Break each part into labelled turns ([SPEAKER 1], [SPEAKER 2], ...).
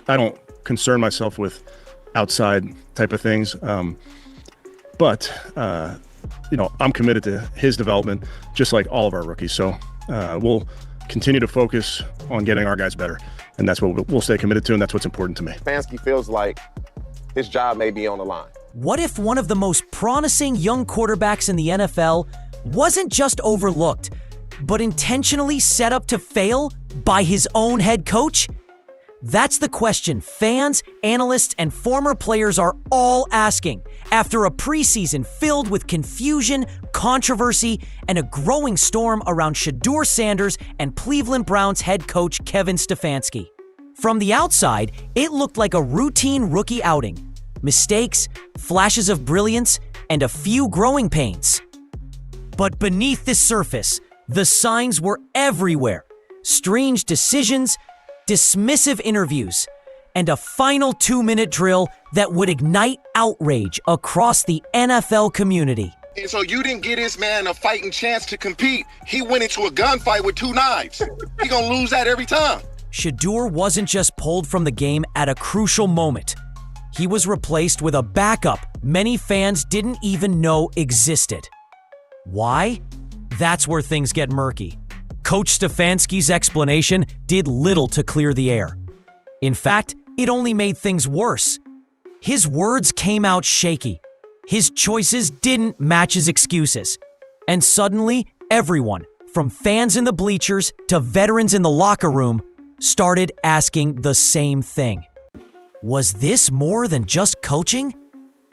[SPEAKER 1] I don't concern myself with outside type of things. But I'm committed to his development, just like all of our rookies. So we'll continue to focus on getting our guys better. And that's what we'll stay committed to, and that's what's important to me.
[SPEAKER 2] Stefanski feels like his job may be on the line.
[SPEAKER 3] What if one of the most promising young quarterbacks in the NFL wasn't just overlooked, but intentionally set up to fail by his own head coach? That's the question fans, analysts, and former players are all asking after a preseason filled with confusion, controversy, and a growing storm around Shedeur Sanders and Cleveland Browns head coach Kevin Stefanski. From the outside, it looked like a routine rookie outing. Mistakes, flashes of brilliance, and a few growing pains. But beneath the surface, the signs were everywhere. Strange decisions, dismissive interviews, and a final 2-minute drill that would ignite outrage across the NFL community.
[SPEAKER 4] And so you didn't get this man a fighting chance to compete. He went into a gunfight with 2 knives. He gonna lose that every time.
[SPEAKER 3] Shedeur wasn't just pulled from the game at a crucial moment. He was replaced with a backup many fans didn't even know existed. Why? That's where things get murky. Coach Stefanski's explanation did little to clear the air. In fact, it only made things worse. His words came out shaky. His choices didn't match his excuses. And suddenly, everyone, from fans in the bleachers to veterans in the locker room, started asking the same thing. Was this more than just coaching?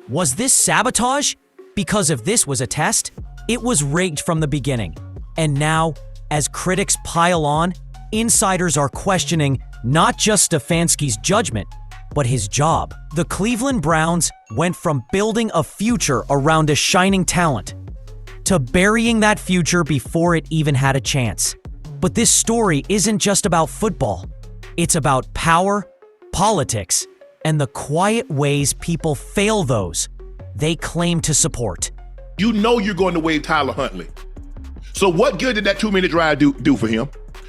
[SPEAKER 3] Was this sabotage? Because if this was a test, it was rigged from the beginning. And now, as critics pile on, insiders are questioning not just Stefanski's judgment, but his job. The Cleveland Browns went from building a future around a shining talent to burying that future before it even had a chance. But this story isn't just about football. It's about power, politics, and the quiet ways people fail those they claim to support.
[SPEAKER 5] You know you're going to waive Tyler Huntley. So what good did that 2-minute drive do for him?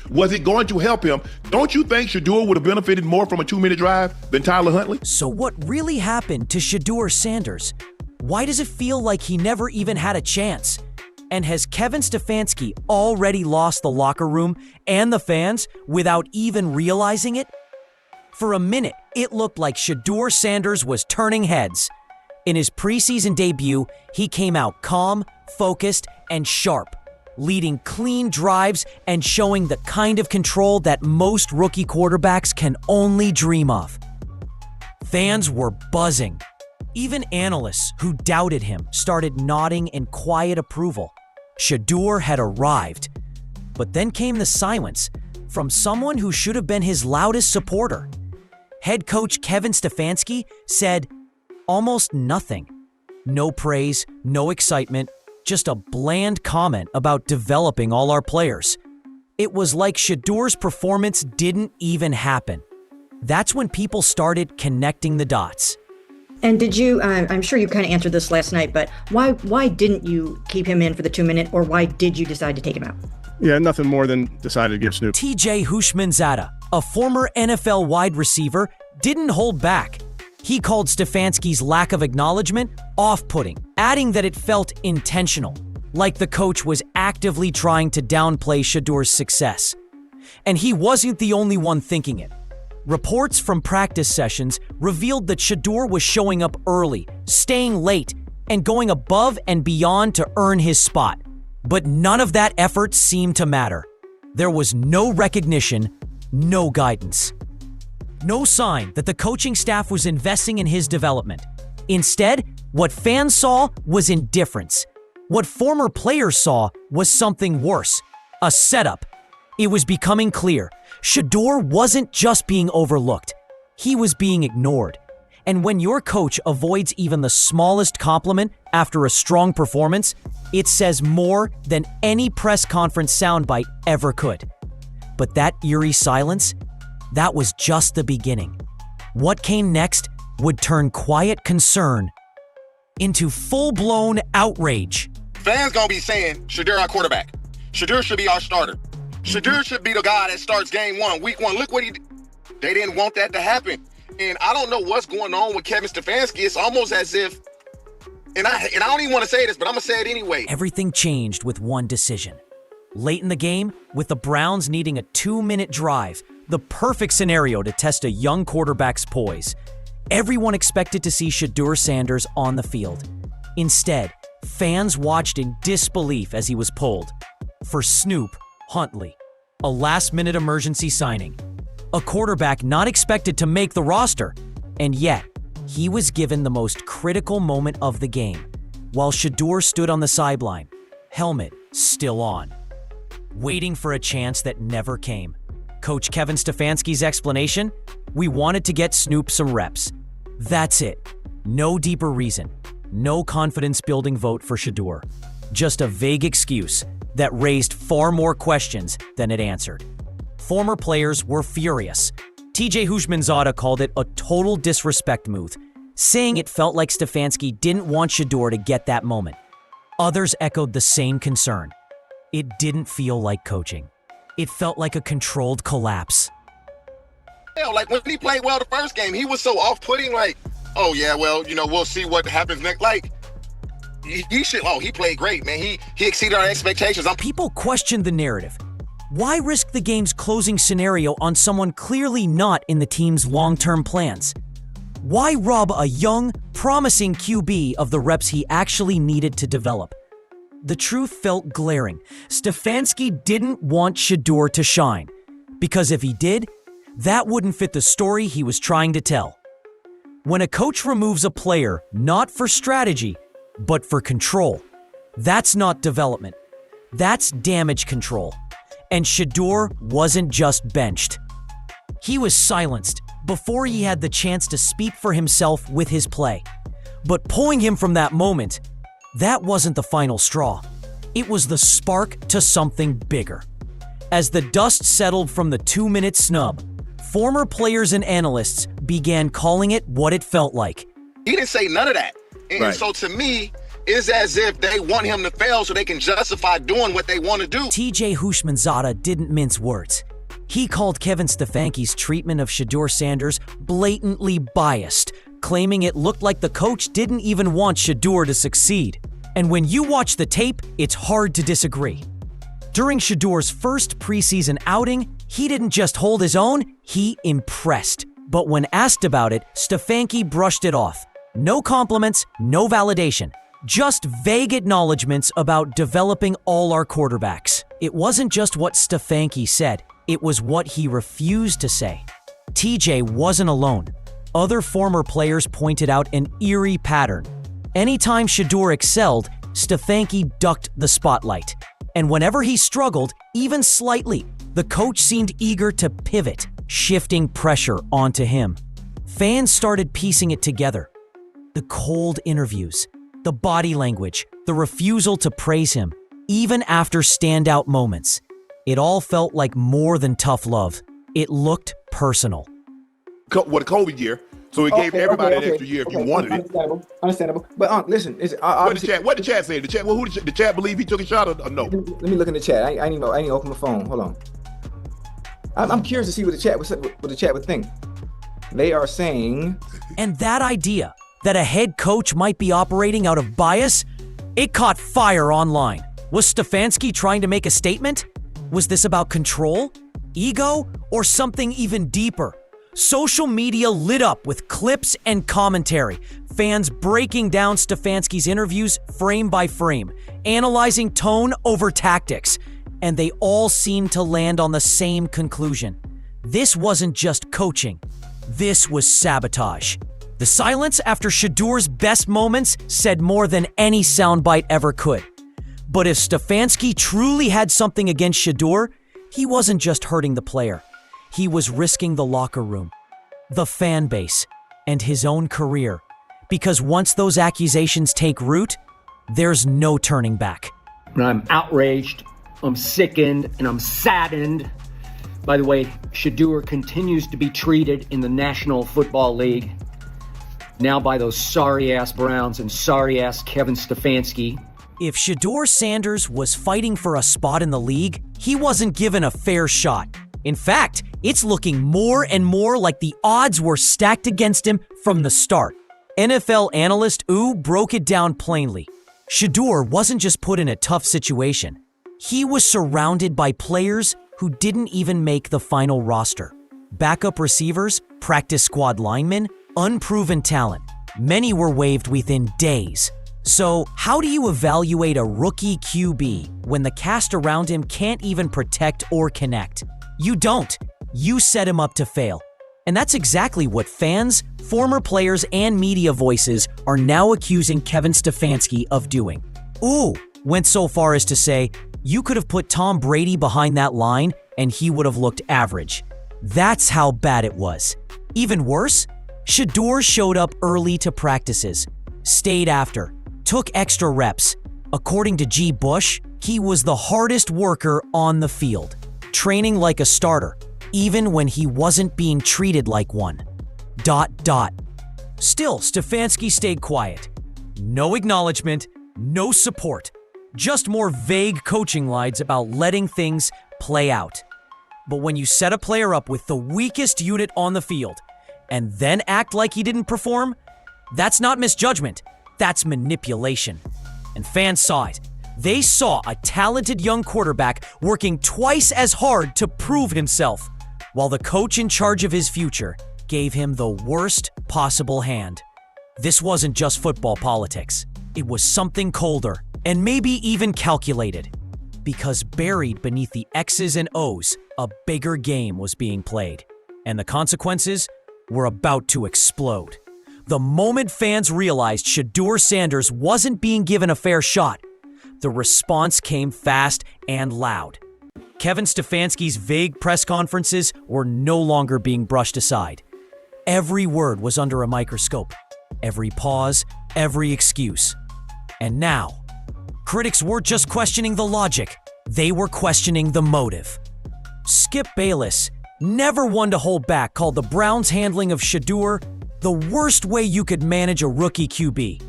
[SPEAKER 5] Was it going to help him? Don't you think Shedeur would have benefited more from a 2-minute drive than Tyler Huntley?
[SPEAKER 3] So what really happened to Shedeur Sanders? Why does it feel like he never even had a chance? And has Kevin Stefanski already lost the locker room and the fans without even realizing it? For a minute, it looked like Shedeur Sanders was turning heads. In his preseason debut, he came out calm, focused, and sharp, leading clean drives and showing the kind of control that most rookie quarterbacks can only dream of. Fans were buzzing. Even analysts who doubted him started nodding in quiet approval. Shedeur had arrived. But then came the silence from someone who should have been his loudest supporter. Head coach Kevin Stefanski said almost nothing. No praise, no excitement, just a bland comment about developing all our players. It was like Shedeur's performance didn't even happen. That's when people started connecting the dots.
[SPEAKER 6] And did you, I'm sure you kind of answered this last night, but why didn't you keep him in for the 2-minute, or why did you decide to take him out?
[SPEAKER 1] Yeah, nothing more than decided to give Snoop.
[SPEAKER 3] TJ Hushmanzada, a former NFL wide receiver, didn't hold back. He called Stefanski's lack of acknowledgement off-putting, adding that it felt intentional, like the coach was actively trying to downplay Shedeur's success. And he wasn't the only one thinking it. Reports from practice sessions revealed that Shedeur was showing up early, staying late, and going above and beyond to earn his spot. But none of that effort seemed to matter. There was no recognition, no guidance. No sign that the coaching staff was investing in his development. Instead, what fans saw was indifference. What former players saw was something worse, a setup. It was becoming clear. Shedeur wasn't just being overlooked. He was being ignored. And when your coach avoids even the smallest compliment after a strong performance, it says more than any press conference soundbite ever could. But that eerie silence, that was just the beginning. What came next would turn quiet concern into full-blown outrage.
[SPEAKER 4] Fans gonna be saying, Shedeur our quarterback. Shedeur should be our starter. Shedeur should be the guy that starts game 1, week 1. Look what he did. They didn't want that to happen. And I don't know what's going on with Kevin Stefanski. It's almost as if, and I don't even want to say this, but I'm going to say it anyway.
[SPEAKER 3] Everything changed with one decision. Late in the game, with the Browns needing a 2-minute drive, the perfect scenario to test a young quarterback's poise, everyone expected to see Shedeur Sanders on the field. Instead, fans watched in disbelief as he was pulled for Snoop Huntley, a last-minute emergency signing. A quarterback not expected to make the roster, and yet he was given the most critical moment of the game, while Shedeur stood on the sideline, helmet still on, waiting for a chance that never came. Coach Kevin Stefanski's explanation? We wanted to get Snoop some reps. That's it. No deeper reason. No confidence-building vote for Shedeur. Just a vague excuse that raised far more questions than it answered. Former players were furious. TJ Houshmandzadeh called it a total disrespect move, saying it felt like Stefanski didn't want Shedeur to get that moment. Others echoed the same concern. It didn't feel like coaching. It felt like a controlled collapse.
[SPEAKER 4] Hell, like when he played well the first game, he was so off-putting, like, oh yeah, well, we'll see what happens next. Like, he played great, man. He exceeded our expectations.
[SPEAKER 3] People questioned the narrative. Why risk the game's closing scenario on someone clearly not in the team's long-term plans? Why rob a young, promising QB of the reps he actually needed to develop? The truth felt glaring. Stefanski didn't want Shedeur to shine, because if he did, that wouldn't fit the story he was trying to tell. When a coach removes a player not for strategy, but for control, that's not development. That's damage control. And Shedeur wasn't just benched. He was silenced before he had the chance to speak for himself with his play. But pulling him from that moment, that wasn't the final straw. It was the spark to something bigger. As the dust settled from the 2-minute snub, former players and analysts began calling it what it felt like.
[SPEAKER 4] He didn't say none of that. And
[SPEAKER 5] Right.
[SPEAKER 4] so to me, it's as if they want him to fail so they can justify doing what they want to do.
[SPEAKER 3] TJ Houshmandzadeh didn't mince words. He called Kevin Stefanski's treatment of Shedeur Sanders blatantly biased, claiming it looked like the coach didn't even want Shedeur to succeed. And when you watch the tape, it's hard to disagree. During Shedeur's first preseason outing, he didn't just hold his own, he impressed. But when asked about it, Stefanski brushed it off. No compliments, no validation. Just vague acknowledgments about developing all our quarterbacks. It wasn't just what Stefanski said, it was what he refused to say. TJ wasn't alone. Other former players pointed out an eerie pattern. Anytime Shedeur excelled, Stefanski ducked the spotlight. And whenever he struggled, even slightly, the coach seemed eager to pivot, shifting pressure onto him. Fans started piecing it together. The cold interviews, the body language, the refusal to praise him, even after standout moments. It all felt like more than tough love. It looked personal.
[SPEAKER 5] What a COVID year, so it gave everybody an extra year if you wanted it.
[SPEAKER 7] Understandable. But listen,
[SPEAKER 5] What the chat say? The chat. Well, the chat believe he took a shot or no?
[SPEAKER 7] Let me look in the chat. I ain't open my phone. Hold on. I'm curious to see what the chat would think. They are saying,
[SPEAKER 3] And that idea that a head coach might be operating out of bias, it caught fire online. Was Stefanski trying to make a statement? Was this about control, ego, or something even deeper? Social media lit up with clips and commentary, fans breaking down Stefanski's interviews frame by frame, analyzing tone over tactics, and they all seemed to land on the same conclusion. This wasn't just coaching. This was sabotage. The silence after Shedeur's best moments said more than any soundbite ever could. But if Stefanski truly had something against Shedeur, he wasn't just hurting the player. He was risking the locker room, the fan base, and his own career. Because once those accusations take root, there's no turning back.
[SPEAKER 8] And I'm outraged, I'm sickened, and I'm saddened by the way Shedeur continues to be treated in the National Football League, now by those sorry-ass Browns and sorry-ass Kevin Stefanski.
[SPEAKER 3] If Shedeur Sanders was fighting for a spot in the league, he wasn't given a fair shot. In fact, it's looking more and more like the odds were stacked against him from the start. NFL analyst broke it down plainly. Shedeur wasn't just put in a tough situation. He was surrounded by players who didn't even make the final roster. Backup receivers, practice squad linemen, unproven talent. Many were waived within days. So, how do you evaluate a rookie QB when the cast around him can't even protect or connect? You don't. You set him up to fail. And that's exactly what fans, former players, and media voices are now accusing Kevin Stefanski of doing. Went so far as to say, you could have put Tom Brady behind that line and he would have looked average. That's how bad it was. Even worse, Shedeur showed up early to practices, stayed after, took extra reps. According to G. Bush, he was the hardest worker on the field, training like a starter, even when he wasn't being treated like one. Still, Stefanski stayed quiet. No acknowledgement, no support, just more vague coaching lines about letting things play out. But when you set a player up with the weakest unit on the field and then act like he didn't perform, that's not misjudgment, that's manipulation. And fans saw it. They saw a talented young quarterback working twice as hard to prove himself, while the coach in charge of his future gave him the worst possible hand. This wasn't just football politics. It was something colder, and maybe even calculated. Because buried beneath the X's and O's, a bigger game was being played. And the consequences were about to explode. The moment fans realized Shedeur Sanders wasn't being given a fair shot, the response came fast and loud. Kevin Stefanski's vague press conferences were no longer being brushed aside. Every word was under a microscope. Every pause, every excuse. And now, critics weren't just questioning the logic, they were questioning the motive. Skip Bayless, never one to hold back, called the Browns' handling of Shedeur the worst way you could manage a rookie QB.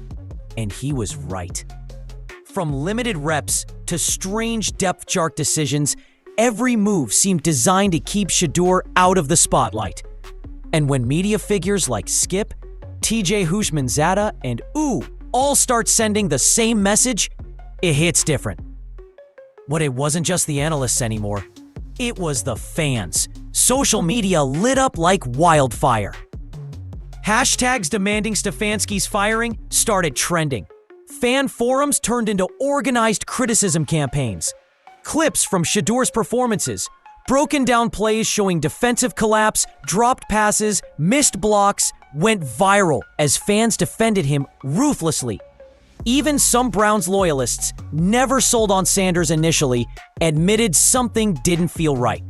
[SPEAKER 3] And he was right. From limited reps to strange depth chart decisions, every move seemed designed to keep Shedeur out of the spotlight. And when media figures like Skip, TJ Houshmandzadeh, and all start sending the same message, it hits different. But it wasn't just the analysts anymore. It was the fans. Social media lit up like wildfire. Hashtags demanding Stefanski's firing started trending. Fan forums turned into organized criticism campaigns. Clips from Shedeur's performances, broken down plays showing defensive collapse, dropped passes, missed blocks, went viral as fans defended him ruthlessly. Even some Browns loyalists, never sold on Sanders initially, admitted something didn't feel right.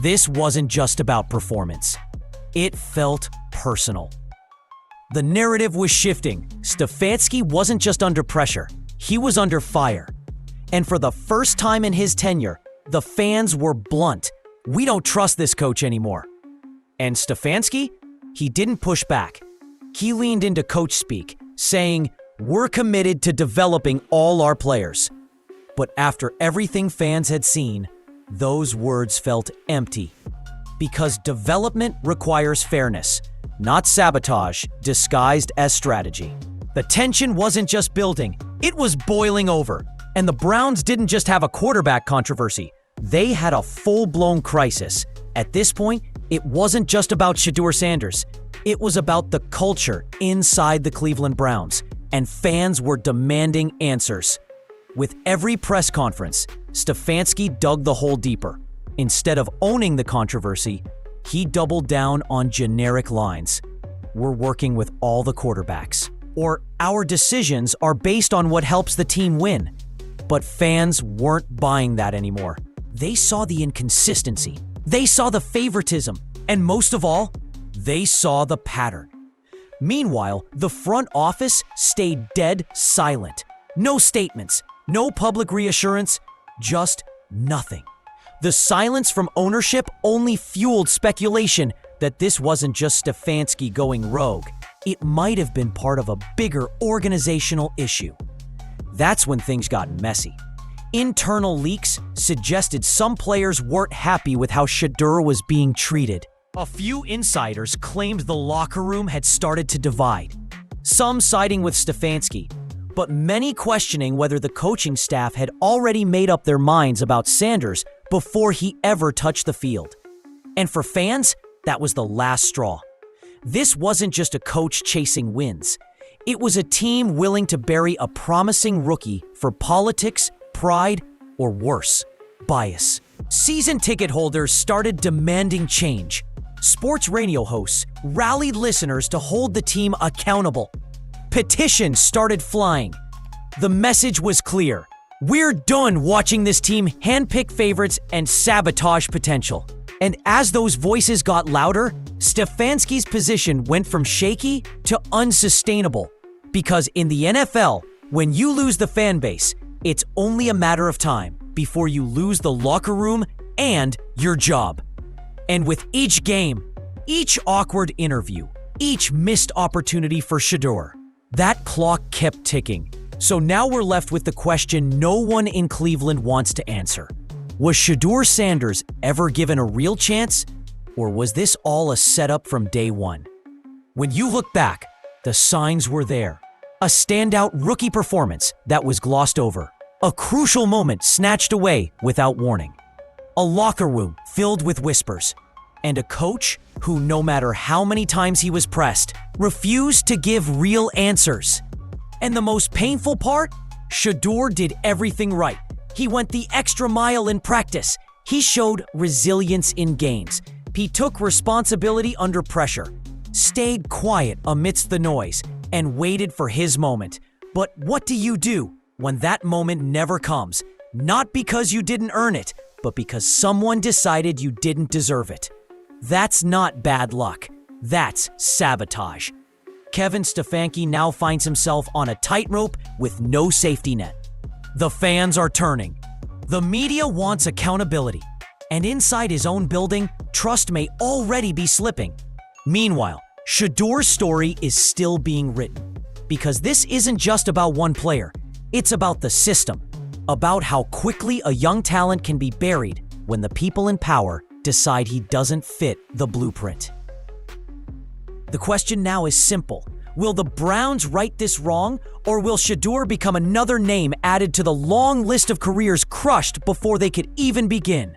[SPEAKER 3] This wasn't just about performance. It felt personal. The narrative was shifting. Stefanski wasn't just under pressure, he was under fire. And for the first time in his tenure, the fans were blunt. We don't trust this coach anymore. And Stefanski? He didn't push back. He leaned into coach speak, saying, "We're committed to developing all our players." But after everything fans had seen, those words felt empty. Because development requires fairness, not sabotage disguised as strategy. The tension wasn't just building, it was boiling over. And the Browns didn't just have a quarterback controversy, they had a full-blown crisis. At this point, it wasn't just about Shedeur Sanders. It was about the culture inside the Cleveland Browns, and fans were demanding answers. With every press conference, Stefanski dug the hole deeper. Instead of owning the controversy, he doubled down on generic lines. "We're working with all the quarterbacks," or "Our decisions are based on what helps the team win." But fans weren't buying that anymore. They saw the inconsistency. They saw the favoritism. And most of all, they saw the pattern. Meanwhile, the front office stayed dead silent. No statements, no public reassurance, just nothing. The silence from ownership only fueled speculation that this wasn't just Stefanski going rogue. It might have been part of a bigger organizational issue. That's when things got messy. Internal leaks suggested some players weren't happy with how Shedeur was being treated. A few insiders claimed the locker room had started to divide, some siding with Stefanski, but many questioning whether the coaching staff had already made up their minds about Sanders before he ever touched the field. And for fans, that was the last straw. This wasn't just a coach chasing wins. It was a team willing to bury a promising rookie for politics, pride, or worse, bias. Season ticket holders started demanding change. Sports radio hosts rallied listeners to hold the team accountable. Petitions started flying. The message was clear. We're done watching this team handpick favorites and sabotage potential. And as those voices got louder, Stefanski's position went from shaky to unsustainable. Because in the NFL, when you lose the fan base, it's only a matter of time before you lose the locker room and your job. And with each game, each awkward interview, each missed opportunity for Shedeur, that clock kept ticking. So now we're left with the question no one in Cleveland wants to answer. Was Shedeur Sanders ever given a real chance, or was this all a setup from day one? When you look back, the signs were there. A standout rookie performance that was glossed over. A crucial moment snatched away without warning. A locker room filled with whispers. And a coach who, no matter how many times he was pressed, refused to give real answers. And the most painful part? Shedeur did everything right. He went the extra mile in practice. He showed resilience in games. He took responsibility under pressure, stayed quiet amidst the noise, and waited for his moment. But what do you do when that moment never comes? Not because you didn't earn it, but because someone decided you didn't deserve it. That's not bad luck. That's sabotage. Kevin Stefanski now finds himself on a tightrope with no safety net. The fans are turning. The media wants accountability. And inside his own building, trust may already be slipping. Meanwhile, Shedeur's story is still being written. Because this isn't just about one player. It's about the system. About how quickly a young talent can be buried when the people in power decide he doesn't fit the blueprint. The question now is simple. Will the Browns right this wrong, or will Shedeur become another name added to the long list of careers crushed before they could even begin?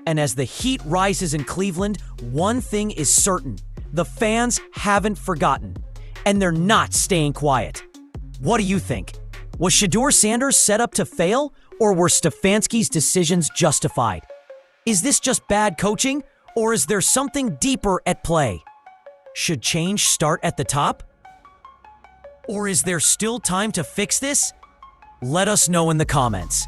[SPEAKER 3] And as the heat rises in Cleveland, one thing is certain. The fans haven't forgotten, and they're not staying quiet. What do you think? Was Shedeur Sanders set up to fail, or were Stefanski's decisions justified? Is this just bad coaching, or is there something deeper at play? Should change start at the top? Or is there still time to fix this? Let us know in the comments.